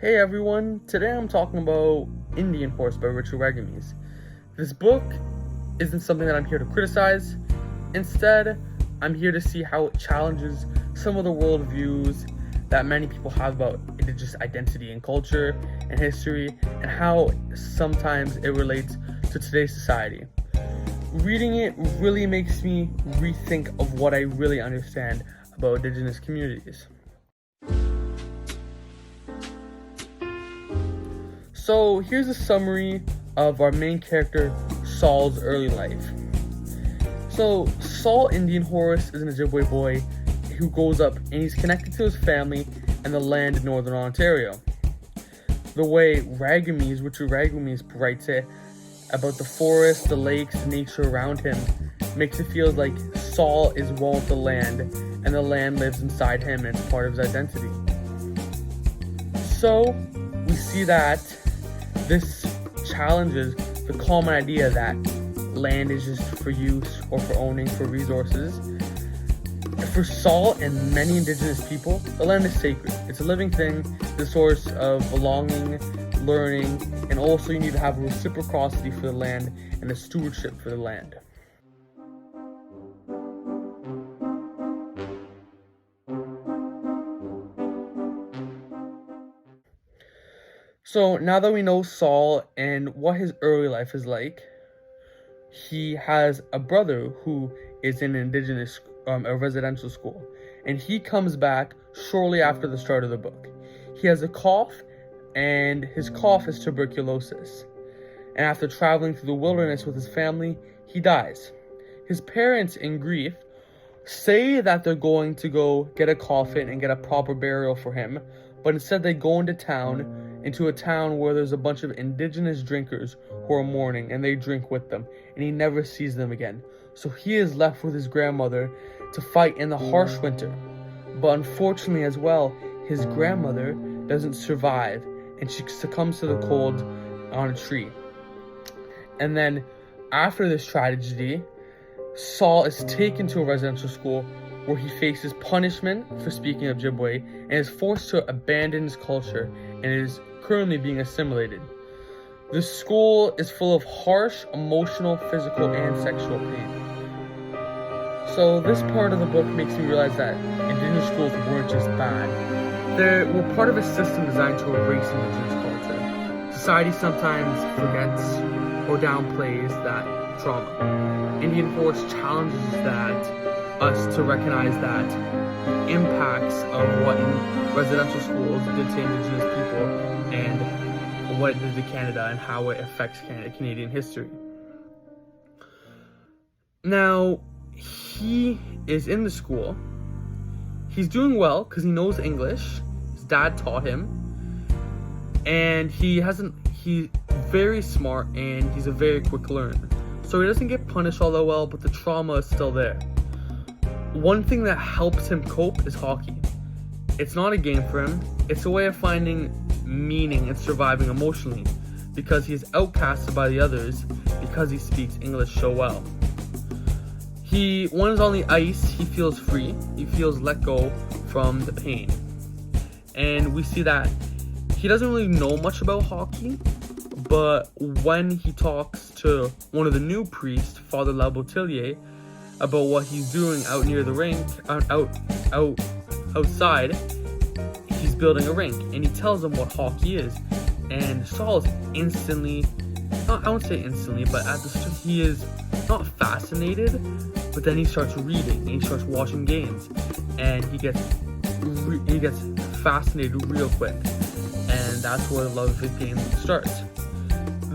Hey everyone, today I'm talking about Indian Horse by Richard Ragamies. This book isn't something that I'm here to criticize. Instead, I'm here to see how it challenges some of the worldviews that many people have about indigenous identity and culture and history, and how sometimes it relates to today's society. Reading it really makes me rethink of what I really understand about indigenous communities. So here's a summary of our main character, Saul's early life. So Saul Indian Horse is an Ojibwe boy who grows up and he's connected to his family and the land in northern Ontario. The way Richard Ragamies writes it about the forest, the lakes, the nature around him makes it feel like Saul is one with the land and the land lives inside him and it's part of his identity. So we see that this challenges the common idea that land is just for use or for owning, for resources. For Saul and many indigenous people, the land is sacred. It's a living thing, the source of belonging, learning, and also you need to have a reciprocity for the land and a stewardship for the land. So now that we know Saul and what his early life is like, he has a brother who is in an indigenous a residential school, and he comes back shortly after the start of the book. He has a cough, and his cough is tuberculosis. And after traveling through the wilderness with his family, he dies. His parents, in grief, say that they're going to go get a coffin and get a proper burial for him, but instead they go into a town where there's a bunch of indigenous drinkers who are mourning, and they drink with them, and he never sees them again. So he is left with his grandmother to fight in the harsh winter. But unfortunately as well, his grandmother doesn't survive, and she succumbs to the cold on a tree. And then after this tragedy, Saul is taken to a residential school where he faces punishment for speaking Ojibwe and is forced to abandon his culture and is currently being assimilated. The school is full of harsh, emotional, physical, and sexual pain. So this part of the book makes me realize that indigenous schools weren't just bad. They were part of a system designed to erase indigenous culture. Society sometimes forgets or downplays that trauma. Indian Horse challenges us to recognize that impacts of what residential schools did to indigenous people and what it did to Canada and how it affects Canadian history. Now, he is in the school. He's doing well because he knows English. His dad taught him. And he's very smart and he's a very quick learner. So he doesn't get punished all that well, but the trauma is still there. One thing that helps him cope is hockey. It's not a game for him. It's a way of finding meaning and surviving emotionally because he is outcasted by the others because he speaks English so well. When he's on the ice, he feels free. He feels let go from the pain. And we see that he doesn't really know much about hockey, but when he talks to one of the new priests, Father La Boutillier, about what he's doing out near the rink, outside, he's building a rink, and he tells him what hockey is. And Saul is instantly, I won't say instantly, but at the start he is not fascinated, but then he starts reading and he starts watching games, and he gets fascinated real quick, and that's where the love of the game starts.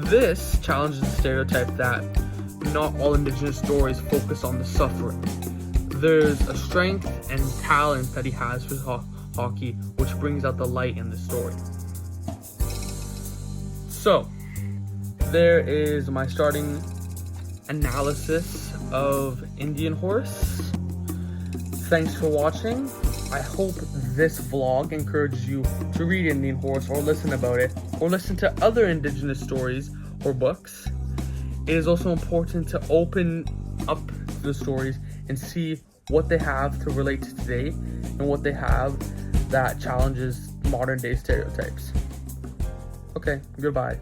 This challenges the stereotype that not all indigenous stories focus on the suffering. There's a strength and talent that he has for hockey, which brings out the light in the story. So, there is my starting analysis of Indian Horse. Thanks for watching. I hope this vlog encourages you to read Indian Horse or listen about it or listen to other indigenous stories or books. It is also important to open up the stories and see what they have to relate to today and what they have that challenges modern day stereotypes. Okay, goodbye.